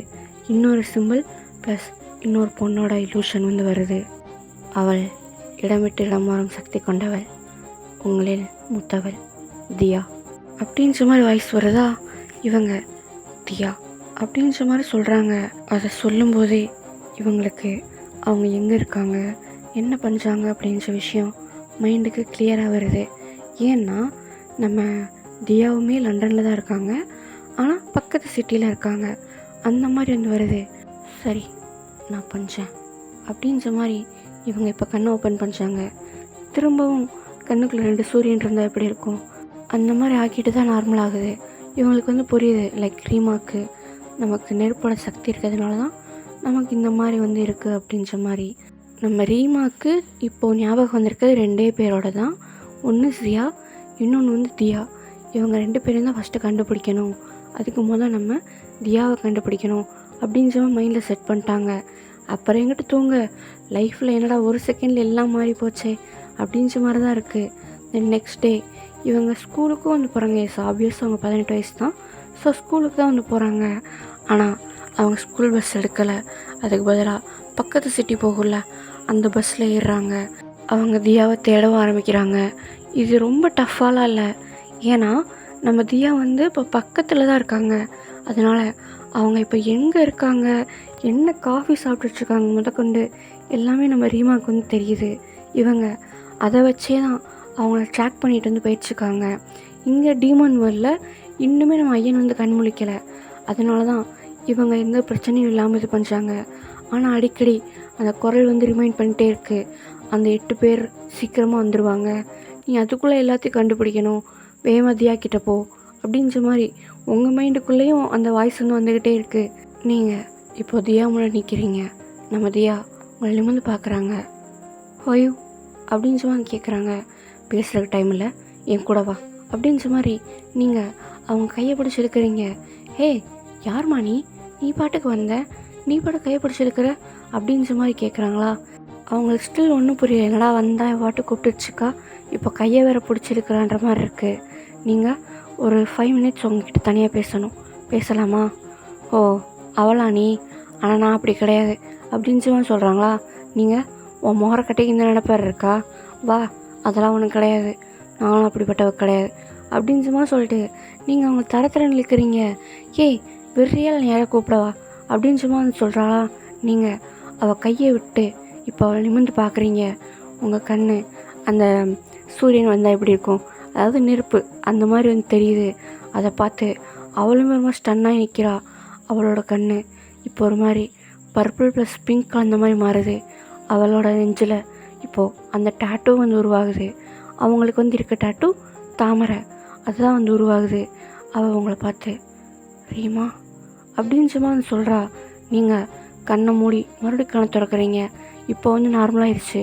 இன்னொரு சிம்பிள் ப்ளஸ் இன்னொரு பொண்ணோட இலூஷன் வந்து வருது. அவள் இடமிட்டு இடம் மாறும் சக்தி கொண்டவள், உங்களில் மூத்தவள் தியா அப்படின்ற மாதிரி வாய்ஸ் வருதா. இவங்க தியா அப்படின்ற மாதிரி சொல்கிறாங்க. அதை சொல்லும்போதே இவங்களுக்கு அவங்க எங்கே இருக்காங்க, என்ன பண்ணுறாங்க அப்படின்ற விஷயம் மைண்டுக்கு கிளியராக வருது. ஏன்னா நம்ம தியாவுமே லண்டனில் தான் இருக்காங்க, ஆனால் பக்கத்து சிட்டியில் இருக்காங்க. அந்த மாதிரி வந்து வருது. சரி நான் பண்ணுறேன் அப்படின்ற மாதிரி இவங்க இப்போ கண்ணை ஓப்பன் பண்ணுறாங்க. திரும்பவும் கண்ணுக்குள்ளே 2 சூரியன் இருந்தால் எப்படி இருக்கும் அந்த மாதிரி ஆக்கிட்டு தான் நார்மல் ஆகுது. இவங்களுக்கு வந்து புரியுது, லைக் ரீமாக்கு நமக்கு நெருப்போட சக்தி இருக்கிறதுனால தான் நமக்கு இந்த மாதிரி வந்து இருக்குது அப்படின்ற மாதிரி. நம்ம ரீமாக்கு இப்போது ஞாபகம் வந்திருக்கிறது 2 பேரோட தான். ஒன்று சியா, இன்னொன்று வந்து தியா. இவங்க 2 பேரையும் தான் ஃபஸ்ட்டு கண்டுபிடிக்கணும். அதுக்கு முதல் நம்ம தியாவை கண்டுபிடிக்கணும் அப்படின்னு சொல்லி மைண்டில் செட் பண்ணிட்டாங்க. அப்புறம் எங்கிட்ட தூங்க, லைஃப்பில் என்னடா ஒரு செகண்டில் எல்லாம் மாறி போச்சே அப்படின்ற மாதிரி தான் இருக்குது. தென் நெக்ஸ்ட் டே இவங்க ஸ்கூலுக்கும் வந்து போகிறாங்க. எஸ் ஆப்வியஸ் அவங்க 18 வயசு தான், ஸோ ஸ்கூலுக்கு தான் வந்து போகிறாங்க. ஆனால் அவங்க ஸ்கூல் பஸ் எடுக்கலை, அதுக்கு பதிலாக பக்கத்து சிட்டி போகல அந்த பஸ்ஸில் ஏறுறாங்க. அவங்க தியாவை தேடவும் ஆரம்பிக்கிறாங்க. இது ரொம்ப டஃப்பாலாம் இல்லை, ஏன்னா நம்ம தியா வந்து இப்போ பக்கத்தில் தான் இருக்காங்க. அதனால் அவங்க இப்போ எங்கே இருக்காங்க, என்ன காஃபி சாப்பிட்டுட்ருக்காங்க முதற்கொண்டு எல்லாமே நம்ம ரீமாவுக்கு வந்து தெரியுது. இவங்க அதை வச்சே தான் அவங்கள ட்ராக் பண்ணிட்டு வந்து போயிட்டுருக்காங்க. இங்கே டீமன் வேர்ல்டில் இன்னுமே நம்ம ஐயன் வந்து கண்முழிக்கலை. அதனால தான் இவங்க எந்த பிரச்சனையும் இல்லாமல் இது பண்ணுறாங்க. ஆனால் அடிக்கடி அந்த குரல் வந்து ரிமைண்ட் பண்ணிகிட்டே இருக்குது, அந்த 8 பேர் சீக்கிரமாக வந்துடுவாங்க, நீ அதுக்குள்ளே எல்லாத்தையும் கண்டுபிடிக்கணும், வேமதியா கிட்ட போ அப்படின்ற மாதிரி உங்கள் மைண்டுக்குள்ளேயும் அந்த வாய்ஸ் வந்து வந்துக்கிட்டே இருக்குது. நீங்கள் இப்போ தியா முன்னாடி நிற்கிறீங்க. நம்ம தியா உங்களை நிமிர்ந்து பார்க்குறாங்க. ஹோயூ அப்படின்னு சொல்லி கேட்குறாங்க. பேசுகிறக்கு டைம் இல்லை, என் கூட வா அப்படின்ற மாதிரி நீங்கள் அவங்க கையை பிடிச்சி இருக்கிறீங்க. ஹே யார்மா நீ பாட்டுக்கு வந்த, நீ பாட்டு கையை பிடிச்சிருக்கிற அப்படின்ற மாதிரி கேட்குறாங்களா. அவங்களுக்கு ஸ்டில் ஒன்றும் புரியல, என்னடா வந்தா பாட்டு கூப்பிட்டுருச்சுக்கா, இப்போ கையை வேற பிடிச்சிருக்கிறான்ற மாதிரி இருக்குது. நீங்கள் ஒரு 5 மினிட்ஸ் உங்ககிட்ட தனியாக பேசலாமா? ஓ அவளா நீ, ஆனால் நான் அப்படி கிடையாது அப்படின்னு சொல்லி சொல்கிறாங்களா. நீங்கள் உன் முகரக்கட்டைக்கு இந்த நினைப்பார் இருக்கா, வா அதெல்லாம் ஒன்றும் கிடையாது, நானும் அப்படிப்பட்டவ கிடையாது அப்படின்னு சும்மா சொல்லிட்டு நீங்கள் அவங்க தரத்தில் நிற்கிறீங்க. ஏய் வெறியால் யாரை கூப்பிடவா அப்படின்னு சும்மா வந்து சொல்கிறாளா. நீங்கள் அவள் கையை விட்டு இப்போ அவளை நிமிர்ந்து பார்க்குறீங்க. உங்கள் கண் அந்த சூரியன் வந்தால் எப்படி இருக்கும், அதாவது நெருப்பு அந்த மாதிரி வந்து தெரியுது. அதை பார்த்து அவளுமே ரொம்ப ஸ்டன்னாகி நிற்கிறா. அவளோட கண் இப்போ ஒரு மாதிரி பர்பிள் ப்ளஸ் பிங்க் அந்த மாதிரி மாறுது. அவளோட நெஞ்சில் இப்போது அந்த டேட்டூ வந்து உருவாகுது. அவங்களுக்கு வந்து இருக்க டேட்டூ தாமரை, அதுதான் வந்து உருவாகுது. அவள் உங்களை பார்த்து ரீமா அப்படின்னு சும்மா வந்து சொல்கிறா. நீங்கள் கண்ணை மூடி மறுபடியும் கண்ணை திறக்கிறீங்க. இப்போ வந்து நார்மலாகிடுச்சு.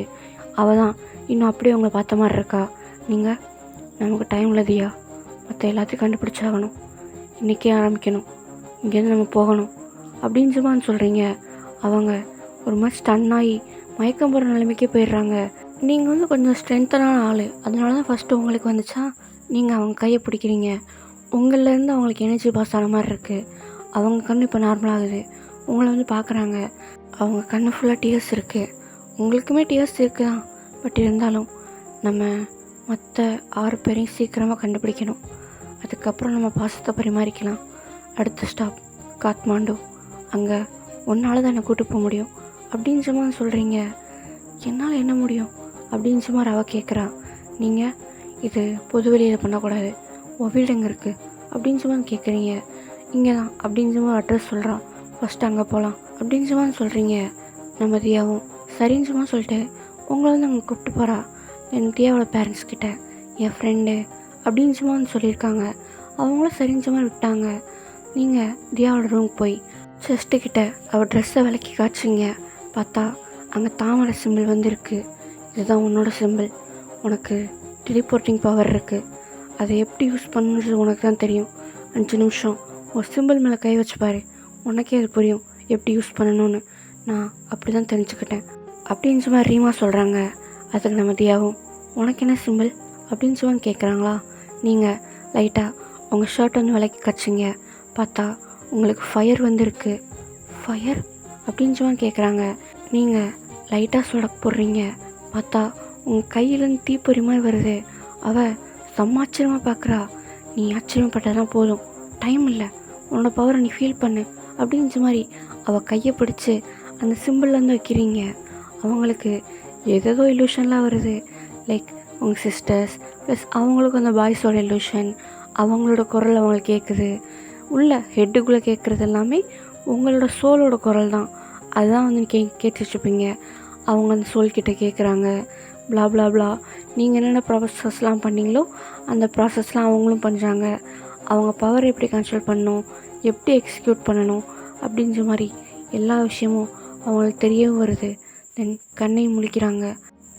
அவள் தான் இன்னும் அப்படியே உங்களை பார்த்த மாதிரி இருக்கா. நீங்கள் நமக்கு டைம் இல்லதியா, மற்ற எல்லாத்தையும் கண்டுபிடிச்சாகணும், இன்றைக்கே ஆரம்பிக்கணும், இங்கேருந்து நம்ம போகணும் அப்படின்னு சும்மா சொல்கிறீங்க. அவங்க ஒரு மாதிரி ஸ்டன்னாகி மயக்கம் போகிற நிலைமைக்கே போயிடுறாங்க. நீங்கள் வந்து கொஞ்சம் ஸ்ட்ரென்த்தனான ஆள், அதனால தான் ஃபஸ்ட்டு உங்களுக்கு வந்துச்சா, நீங்கள் அவங்க கையை பிடிக்கிறீங்க. உங்கள்லேருந்து அவங்களுக்கு எனர்ஜி பாஸ் ஆன மாதிரி இருக்குது. அவங்க கண் இப்போ நார்மலாகுது. உங்களை வந்து பார்க்குறாங்க. அவங்க கண்ணு ஃபுல்லாக டியர்ஸ் இருக்குது. உங்களுக்குமே டியர்ஸ் இருக்குது தான். பட் இருந்தாலும் நம்ம மற்ற 6 பேரையும் சீக்கிரமாக கண்டுபிடிக்கணும். அதுக்கப்புறம் நம்ம பாசத்தை பரிமாறிக்கலாம். அடுத்த ஸ்டாப் காத்மாண்டு. அங்கே ஒன்றால் தான் என்னை கூப்பிட்டு போக முடியும் அப்படின்ற மாதிரி சொல்கிறீங்க. என்னால் என்ன முடியும் அப்படின்ற மாதிரி அவள் கேட்குறா. நீங்கள் இது பொது வெளியில் பண்ணக்கூடாது, உன் வீடு எங்கே இருக்குது அப்படின்ற மாதிரி கேட்குறீங்க. இங்கே தான் அப்படின்ற மாதிரி அட்ரஸ் சொல்கிறான். ஃபஸ்ட்டு அங்கே போகலாம் அப்படின்ற மாதிரி சொல்கிறீங்க. நம்ம தியாவும் சரின்ற மாதிரி சொல்லிட்டு உங்களை வந்து அங்கே கூப்பிட்டு போகிறா. என் தியாவோட பேரண்ட்ஸ் கிட்ட என் ஃப்ரெண்டு அப்படின்ற மாதிரி சொல்லியிருக்காங்க. அவங்களும் சரிஞ்ச மாதிரி விட்டாங்க. நீங்கள் தியாவோட ரூமுக்கு போய் செஸ்ட்டுக்கிட்ட அவள் ட்ரெஸ்ஸை விலக்கி காய்ச்சிங்க. பார்த்தா அங்கே தாமரை சிம்பிள் வந்துருக்கு. இதுதான் உன்னோட சிம்பிள். உனக்கு டெலிபோர்ட்டிங் பவர் இருக்குது. அதை எப்படி யூஸ் பண்ணுறது உனக்கு தான் தெரியும். 5 நிமிஷம் ஒரு சிம்பிள் மேலே கை வச்சு பாரு, உனக்கே அது புரியும் எப்படி யூஸ் பண்ணணும்னு. நான் அப்படி தான் தெரிஞ்சுக்கிட்டேன் அப்படின்ற மாதிரி ரீமா சொல்கிறாங்க. அதுக்கு நம்ம தியாவும் உனக்கு என்ன சிம்பிள் அப்படின்னு சொல்லி கேட்குறாங்களா. நீங்கள் லைட்டாக உங்கள் ஷர்ட் வந்து விலைக்கு கச்சிங்க. பார்த்தா உங்களுக்கு ஃபயர் வந்துருக்கு. ஃபயர் அப்படின்னு சொல்லி கேட்குறாங்க. நீங்கள் லைட்டாக சொடக்கு போடுறீங்க. பார்த்தா உங்கள் கையிலேருந்து தீப்பொறி மாதிரி வருது. அவள் செம்ம ஆச்சரியமாக பார்க்குறா. நீ ஆச்சரியப்பட்டதான் போதும், டைம் இல்லை, உன்னோட பவரை நீ ஃபீல் பண்ணு அப்படின்ற மாதிரி அவள் கையை பிடிச்சி அந்த சிம்பிள்லேருந்து வைக்கிறீங்க. அவங்களுக்கு ஏதேதோ இல்லூஷன்லாம் வருது. லைக் உங்கள் சிஸ்டர்ஸ் ப்ளஸ் அவங்களுக்கும் அந்த பாய்ஸோட இல்லூஷன், அவங்களோட குரல் அவங்களுக்கு கேட்குது. உள்ள ஹெட்டுக்குள்ளே கேட்குறது எல்லாமே உங்களோட சோலோட குரல் தான். அதுதான் வந்து கேட்டுட்ருப்பீங்க. அவங்க அந்த சோல்கிட்ட கேட்குறாங்க. ப்ளா ப்ளா ப்ளா. நீங்கள் என்னென்ன ப்ராசஸ்லாம் பண்ணீங்களோ அந்த ப்ராசஸ்லாம் அவங்களும் பண்ணுறாங்க. அவங்க பவர் எப்படி கண்ட்ரோல் பண்ணணும், எப்படி எக்ஸிக்யூட் பண்ணணும் அப்படின்ற மாதிரி எல்லா விஷயமும் அவங்களுக்கு தெரியவும் வருது. தென் கண்ணையும் முழிக்கிறாங்க.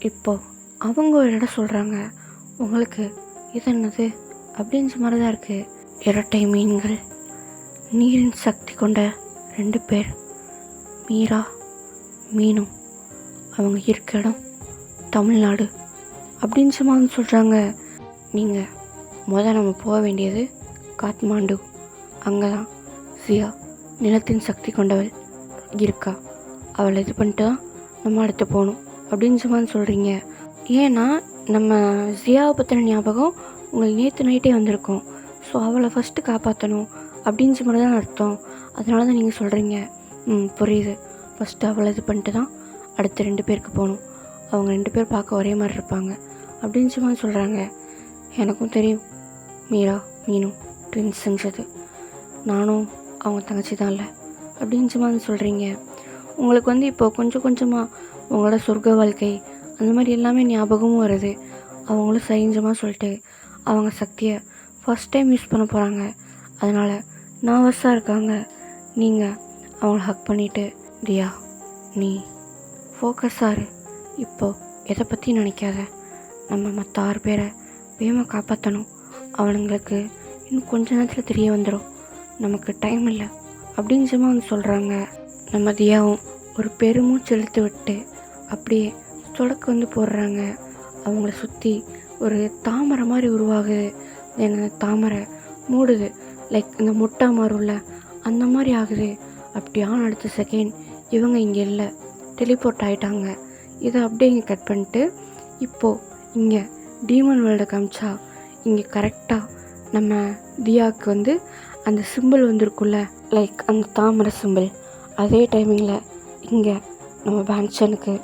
இப்போது அவங்க ஒரு இடம் சொல்கிறாங்க. உங்களுக்கு இது என்னது அப்படின்ற மாதிரி தான் இருக்குது. இரட்டை மீன்கள், நீரின் சக்தி கொண்ட 2 பேர், மீரா மீனும். அவங்க இருக்க இடம் தமிழ்நாடு அப்படின்ற மாதிரி சொல்கிறாங்க. நீங்கள் நம்ம போக வேண்டியது காத்மாண்டு. அங்கே தான் சியா நிலத்தின் சக்தி கொண்டவள் இருக்கா. அவளை இது பண்ணிட்டு தான் நம்ம அடுத்து போகணும் அப்படின்ற மாதிரி சொல்கிறீங்க. ஏன்னா நம்ம ஜியாவை பற்றின ஞாபகம் உங்களுக்கு நேற்று நைட்டே வந்திருக்கும். ஸோ அவளை ஃபஸ்ட்டு காப்பாற்றணும் அப்படின்ற மாதிரி தான் அர்த்தம். அதனால தான் நீங்கள் சொல்கிறீங்க. புரியுது. ஃபஸ்ட்டு அவளை இது பண்ணிட்டு தான் அடுத்த 2 பேருக்கு போகணும். அவங்க 2 பேர் பார்க்க ஒரே மாதிரி இருப்பாங்க அப்படின்ற மாதிரி சொல்கிறாங்க. எனக்கும் தெரியும் மீரா மீனும் ட்வின்ஸுங்கிறது. நானும் அவங்க தங்கச்சி தான் இல்லை அப்படின்ற மாதிரி சொல்கிறீங்க. உங்களுக்கு வந்து இப்போ கொஞ்சம் கொஞ்சமாக உங்களோட சொர்க்க வாழ்க்கை அந்த மாதிரி எல்லாமே ஞாபகமும் வருது. அவங்களும் சரிஞ்சமாக சொல்லிட்டு அவங்க சக்தியை ஃபஸ்ட் டைம் யூஸ் பண்ண போகிறாங்க. அதனால் நர்வஸாக இருக்காங்க. நீங்கள் அவங்கள ஹக் பண்ணிவிட்டு, தியா நீ ஃபோக்கஸாக இரு, இப்போது எதை பற்றி நினைக்காத, நம்ம மற்ற 6 பேரை வேகமாக காப்பாற்றணும், அவனுங்களுக்கு இன்னும் கொஞ்ச நேரத்தில் தெரிய வந்துடும், நமக்கு டைம் இல்லை அப்படின்ற மாதிரி சொல்கிறாங்க. நம்ம தியாவும் ஒரு பெருமூச்சு இழுத்து விட்டு அப்படியே சொடக்கு வந்து போடுறாங்க. அவங்கள சுற்றி ஒரு தாமரை மாதிரி உருவாகுது. அந்த தாமரை மூடுது. லைக் இந்த முட்டை மாறும்ல அந்த மாதிரி ஆகுது. அப்படியான அடுத்த செகண்ட் இவங்க இங்கே இல்லை, டெலிபோர்ட் ஆகிட்டாங்க. இதை அப்படியே இங்கே கட் பண்ணிட்டு இப்போது இங்கே டீமன் வேர்ல்டை காமிச்சா இங்கே கரெக்டாக நம்ம தியாவுக்கு வந்து அந்த சிம்பிள் வந்துருக்குல்ல, லைக் அந்த தாமரை சிம்பிள். அதே டைமிங்கில் இங்கே நம்ம பேங்க்சனுக்கு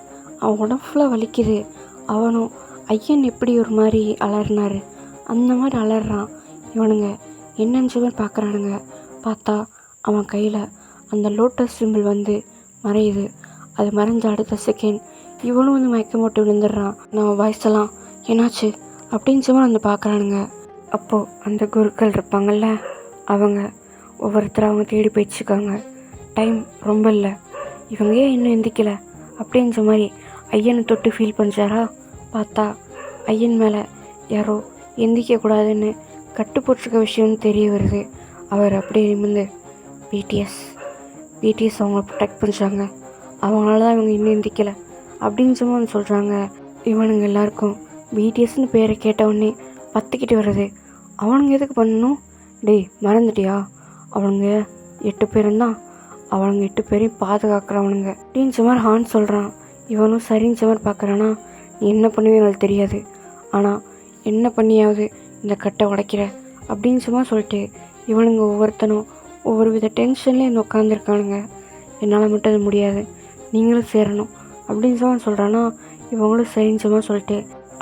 அவன் உடம்பு ஃபுல்லாக வலிக்குது. அவனும் ஐயன் எப்படி ஒரு மாதிரி அலறினார் அந்த மாதிரி அலறான். இவனுங்க என்னன்னு சொல்லி பார்க்குறானுங்க. பார்த்தா அவன் கையில் அந்த லோட்டஸ் சிம்பிள் வந்து மறையுது. அது மறைஞ்ச அடுத்த செகண்ட் இவனும் வந்து மயக்கம் போட்டு விழுந்துடுறான். நம்ம வயசெல்லாம் என்னாச்சு அப்படின்னு சொல்லி வந்து பார்க்குறானுங்க. அப்போது அந்த குருக்கள் இருப்பாங்கள்ல, அவங்க ஒவ்வொருத்தரை அவங்க தேடி போயிடுச்சுக்காங்க. டைம் ரொம்ப இல்லை, இவங்க ஏன் இன்னும் எந்திக்கலை அப்படின்ற மாதிரி ஐயனை தொட்டு ஃபீல் பண்ணுறாரா. பார்த்தா ஐயன் மேலே யாரோ எந்திக்கக்கூடாதுன்னு கட்டு போட்டிருக்க விஷயம்னு தெரிய வருது. அவர் அப்படியே நிமிர்ந்து பிடிஎஸ் அவங்கள ப்ரொடெக்ட் பண்ணுறாங்க, அவங்களால தான் இவங்க இன்னும் எந்திக்கலை அப்படின்னு சொல்லி சொல்கிறாங்க. இவனுங்க எல்லாருக்கும் பிடிஎஸ்னு பேரை கேட்டவுடனே பற்றிக்கிட்டு வருது. அவனுங்க எதுக்கு பண்ணணும்? டேய் மறந்துட்டியா, அவனுங்க 8 பேரும் தான், அவனுங்க 8 பேரையும் பாதுகாக்கிறவனுங்க அப்படின்ற மாதிரி ஹான் சொல்கிறான். இவனும் சரிஞ்ச மாதிரி பார்க்குறானா, நீ என்ன பண்ணுவே எங்களுக்கு தெரியாது, ஆனால் என்ன பண்ணியாவது இந்த கட்டை உடைக்கிற அப்படின்னு சும்மா சொல்லிட்டு இவனுங்க ஒவ்வொருத்தனும் ஒவ்வொரு வித டென்ஷன்லேயே வந்து உட்காந்துருக்கானுங்க. என்னால் மட்டும் அது முடியாது, நீங்களும் சேரணும் அப்படின்னு சும்மா சொல்கிறானா, இவங்களும் சரிஞ்சமாக சொல்லிட்டு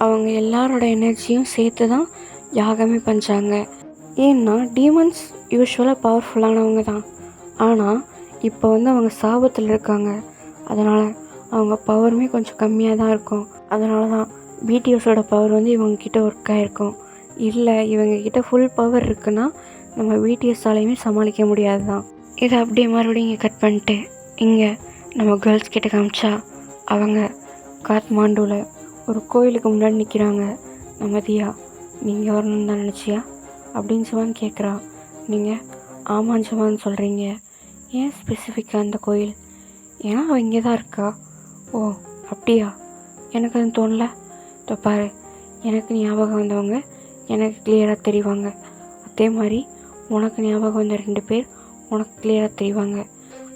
அவங்க எல்லாரோட எனர்ஜியும் சேர்த்து தான் யாகமே பண்ணுறாங்க. ஏன்னா டீமன்ஸ் யூஸ்வலாக பவர்ஃபுல்லானவங்க தான், ஆனால் இப்போ வந்து அவங்க சாபத்தில் இருக்காங்க. அதனால் அவங்க பவருமே கொஞ்சம் கம்மியாக தான் இருக்கும். அதனால தான் பிடிஎஸோட பவர் வந்து இவங்கக்கிட்ட ஒர்க் ஆகிருக்கும். இல்லை இவங்கக்கிட்ட ஃபுல் பவர் இருக்குன்னா நம்ம பிடிஎஸ்ஸாலையுமே சமாளிக்க முடியாது தான். இதை அப்படியே மறுபடியும் இங்கே கட் பண்ணிட்டு இங்கே நம்ம கேர்ள்ஸ் கிட்ட காமிச்சா அவங்க காத்மாண்டுவில் ஒரு கோயிலுக்கு முன்னாடி நிற்கிறாங்க. நம்ம தியா, நீங்கள் வரணும்னு தான் நினச்சியா அப்படின்னு ஜவான் கேட்குறா. நீங்கள் ஆமாம் ஜவான்னு சொல்கிறீங்க, ஏன் ஸ்பெசிஃபிக்காக அந்த கோயில்? ஏன்னா அவள் இங்கே தான் இருக்கா. ஓ அப்படியா, எனக்கு அது தோணல. இப்போ பாரு, எனக்கு ஞாபகம் வந்தவங்க எனக்கு கிளியராக தெரிவாங்க, அதே மாதிரி உனக்கு ஞாபகம் வந்த 2 பேர் உனக்கு கிளியராக தெரிவாங்க,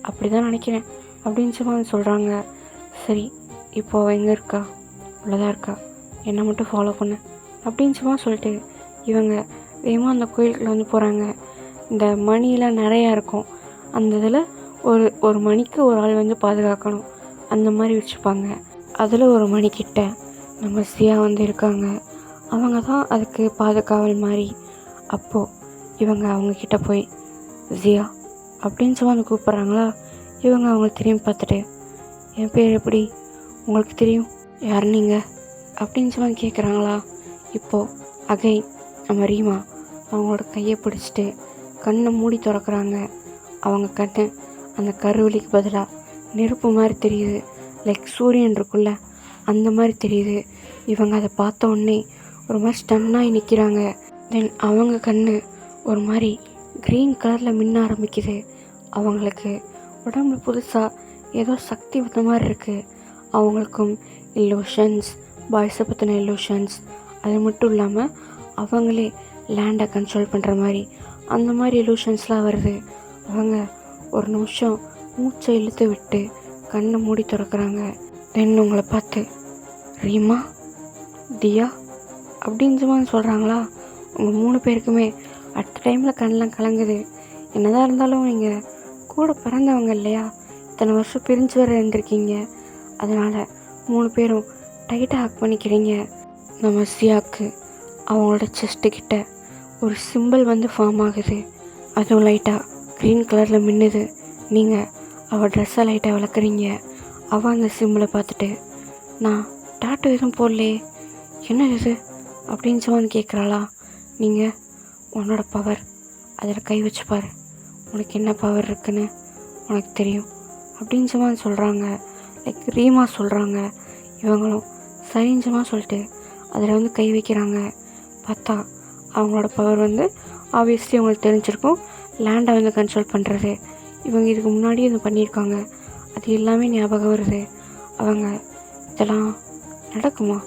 அப்படி தான் நினைக்கிறேன் அப்படின்னு சொல்லி சொல்கிறாங்க. சரி, இப்போ அவள் எங்கே இருக்கா? உள்ளதாக இருக்கா, என்னை மட்டும் ஃபாலோ பண்ணு அப்படின்னு சும்மா சொல்லிட்டு இவங்க வேகமாக அந்த கோயிலுக்குள்ள வந்து போகிறாங்க. இந்த மணியெலாம் நிறையா இருக்கும், அந்த இதில் ஒரு மணிக்கு ஒரு ஆள் வந்து பாதுகாக்கணும், அந்த மாதிரி வச்சுப்பாங்க. அதில் ஒரு மணிக்கிட்ட நம்ம சியா வந்து இருக்காங்க, அவங்க தான் அதுக்கு பாதுகாவல் மாதிரி. அப்போது இவங்க அவங்கக்கிட்ட போய் ஜியா அப்படின்னு சொல்லி வந்து கூப்பிட்றாங்களா. இவங்க அவங்கள திரும்பி பார்த்துட்டு, என் பேர் எப்படி உங்களுக்கு தெரியும், யார் நீங்கள் அப்படின்னு சொல்லி கேட்குறாங்களா. இப்போது அகைன் நம்ம ரீமா அவங்களோட கையை பிடிச்சிட்டு கண்ணை மூடி திறக்கிறாங்க. அவங்க கண்ணு அந்த கருவலிக்கு பதிலாக நெருப்பு மாதிரி தெரியுது, லைக் சூரியன் இருக்குல்ல அந்த மாதிரி தெரியுது. இவங்க அதை பார்த்த உடனே ஒரு மாதிரி ஸ்டன்னாகி நிற்கிறாங்க. தென் அவங்க கண் ஒரு மாதிரி க்ரீன் கலரில் மின்ன ஆரம்பிக்குது. அவங்களுக்கு உடம்புல புதுசாக ஏதோ சக்தி வந்த மாதிரி இருக்குது. அவங்களுக்கும் இல்லூஷன்ஸ், பாய்ஸை பற்றின இல்லூஷன்ஸ், அது மட்டும் இல்லாமல் அவங்களே லேண்டை கண்ட்ரோல் பண்ணுற மாதிரி அந்த மாதிரி இல்லூஷன்ஸ்லாம் வருது. அவங்க ஒரு நிமிஷம் மூச்சை இழுத்து விட்டு கண்ணை மூடி திறக்கிறாங்க. தென் உங்களை பார்த்து ரீமா, தியா அப்படின்னு சொல்கிறாங்களா. உங்கள் 3 பேருக்குமே அட் டைமில் கண்ணெலாம் கலங்குது. என்னதான் இருந்தாலும் நீங்கள் கூட பிறந்தவங்க இல்லையா, இத்தனை வருஷம் பிரிஞ்சு வர இருந்திருக்கீங்க, அதனால் 3 பேரும் டைட்டாக ஹக் பண்ணிக்கிறீங்க. நம்ம சியாவுக்கு அவங்களோட செஸ்ட்டுக்கிட்ட ஒரு சிம்பிள் வந்து ஃபார்ம் ஆகுது, அதுவும் லைட்டாக க்ரீன் கலரில் மின்னுது. நீங்கள் அவள் ட்ரெஸ்ஸை லைட்டாக விளக்குறீங்க. அவள் அந்த சிம்பிளை பார்த்துட்டு, நான் டாட்டூ எதுவும் போடலையே, என்ன இது அப்படின்னு சொல்லி கேட்குறாளா. நீங்கள் உன்னோட பவர் அதில் கை வச்சு பாரு, உனக்கு என்ன பவர் இருக்குன்னு உனக்கு தெரியும் அப்படின்னு சொல்கிறாங்க. லைக் ரீமா சொல்கிறாங்க. இவங்களும் சரிஞ்சமாக சொல்லிட்டு அதில் வந்து கை வைக்கிறாங்க. பார்த்தா அவங்களோட பவர் வந்து ஆப்வியஸ்லி அவங்களுக்கு தெரிஞ்சிருக்கும், லேண்டை வந்து கண்ட்ரோல் பண்ணுறது. இவங்க இதுக்கு முன்னாடி இது பண்ணியிருக்காங்க, அது எல்லாமே ஞாபகம் வருது. அவங்க இதெல்லாம் நடக்குமா,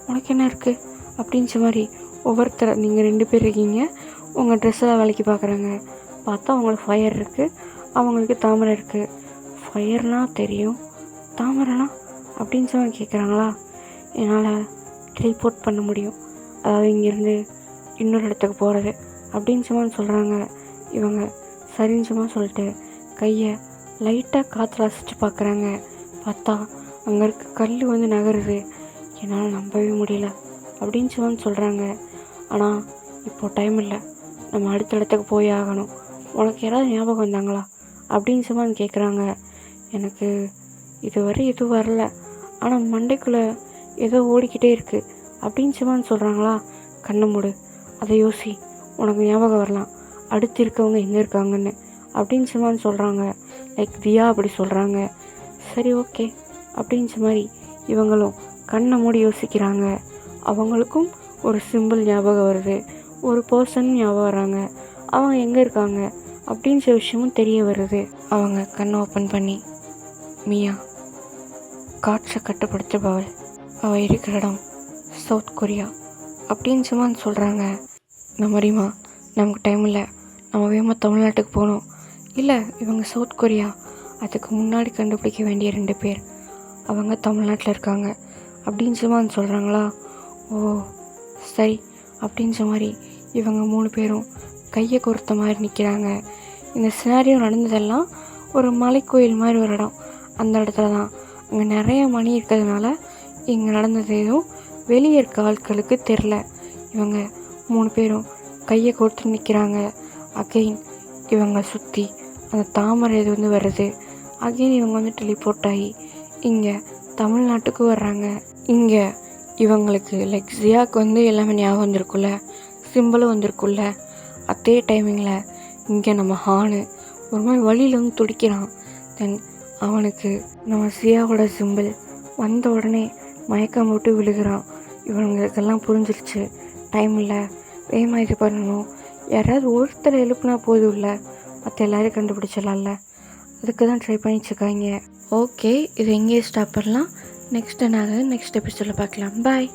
உனக்கு என்ன இருக்குது அப்படின்ற மாதிரி ஒவ்வொருத்தர், நீங்கள் 2 பேர் இருக்கீங்க, உங்கள் ட்ரெஸ்ஸெல்லாம் வேலைக்கு பார்க்குறாங்க. பார்த்தா அவங்களுக்கு ஃபயர் இருக்குது, அவங்களுக்கு தாமரை இருக்குது. ஃபயர்னால் தெரியும், தாமரைனா அப்படின்னு கேட்குறாங்களா. என்னால் டெலிபோர்ட் பண்ண முடியும், அதாவது இங்கேருந்து இன்னொரு இடத்துக்கு போகிறது அப்படின்னு சொல்கிறாங்க. இவங்க சரிஞ்சமாக சொல்லிட்டு கையை லைட்டாக காற்றுல அசைச்சு பார்க்குறாங்க. பார்த்தா அங்கே இருக்க கல் வந்து நகருது. என்னால் நம்பவே முடியல அப்படின்னு சொல்கிறாங்க. ஆனால் இப்போது டைம் இல்லை, நம்ம அடுத்த இடத்துக்கு போய் ஆகணும், உனக்கு யாராவது ஞாபகம் வந்தாங்களா அப்படின்னு கேட்குறாங்க. எனக்கு இதுவரை எதுவும் வரல, ஆனால் மண்டைக்குள்ளே ஏதோ ஓடிக்கிட்டே இருக்குது அப்படின்னு சொல்கிறாங்களா. கண்ணை மூடு, அதை யோசி, உனக்கு ஞாபகம் வரலாம் அடுத்து இருக்கவங்க எங்கே இருக்காங்கன்னு அப்படின்னு சொல்கிறாங்க. லைக் தியா அப்படி சொல்கிறாங்க. சரி ஓகே அப்படின்ற மாதிரி இவங்களும் கண்ணை மூடி யோசிக்கிறாங்க. அவங்களுக்கும் ஒரு சிம்பிள் ஞாபகம் வருது, ஒரு பர்சன் ஞாபகம் வராங்க, அவங்க எங்கே இருக்காங்க அப்படின்ற விஷயமும் தெரிய வருது. அவங்க கண்ணை ஓப்பன் பண்ணி, மியா காற்றை கட்டுப்படுத்துபவள், அவள் இருக்கிற இடம் சவுத் கொரியா அப்படின்னு சும்மா சொல்கிறாங்க. நம்ம ரீமா, நமக்கு டைம் இல்லை, நம்ம வேகமாக தமிழ்நாட்டுக்கு போகணும். இல்லை, இவங்க சவுத் கொரியா, அதுக்கு முன்னாடி கண்டுபிடிக்க வேண்டிய 2 பேர் அவங்க தமிழ்நாட்டில் இருக்காங்க அப்படின்னு சும்மா சொல்கிறாங்களா. ஓ சரி அப்படின்ற மாதிரி இவங்க 3 பேரும் கையை கோர்த்த மாதிரி நிற்கிறாங்க. இந்த சினாரியோ நடந்ததெல்லாம் ஒரு மலைக்கோயில் மாதிரி ஒரு இடம். அந்த இடத்துல தான் அங்கே நிறைய மணி இருக்கிறதுனால இங்கே நடந்தது எதுவும் வெளியே இருக்க ஆட்களுக்கு தெரில. இவங்க 3 பேரும் கையை கோர்த்து நிற்கிறாங்க. அகைன் இவங்க சுற்றி அந்த தாமரை இது வருது. அகைன் இவங்க டெலிபோர்ட் ஆகி இங்கே தமிழ்நாட்டுக்கு வர்றாங்க. இங்கே இவங்களுக்கு லைக் ஜியாவுக்கு எல்லாமே ஞாபகம் வந்திருக்குல்ல, சிம்பிளும் வந்திருக்குல்ல. அதே டைமிங்கில் இங்கே நம்ம ஹானு ஒரு மாதிரி வழியில் துடிக்கிறான். தென் அவனுக்கு நம்ம ஜியாவோட சிம்பிள் வந்த உடனே மயக்கம் போட்டு விழுகிறான். இவங்களுக்கெல்லாம் புரிஞ்சிருச்சு, டைம் இல்லை, வேகமாக இது பண்ணணும். யாராவது ஒருத்தர் எழுப்புனா போதும் இல்லை, மற்ற எல்லோரும் கண்டுபிடிச்சிடலாம்ல. அதுக்கு தான் ட்ரை பண்ணிட்டுருக்காங்க. ஓகே, இது எங்கேயே ஸ்டாப் பண்ணலாம். நெக்ஸ்ட் எபிசோடில் பார்க்கலாம். பாய்.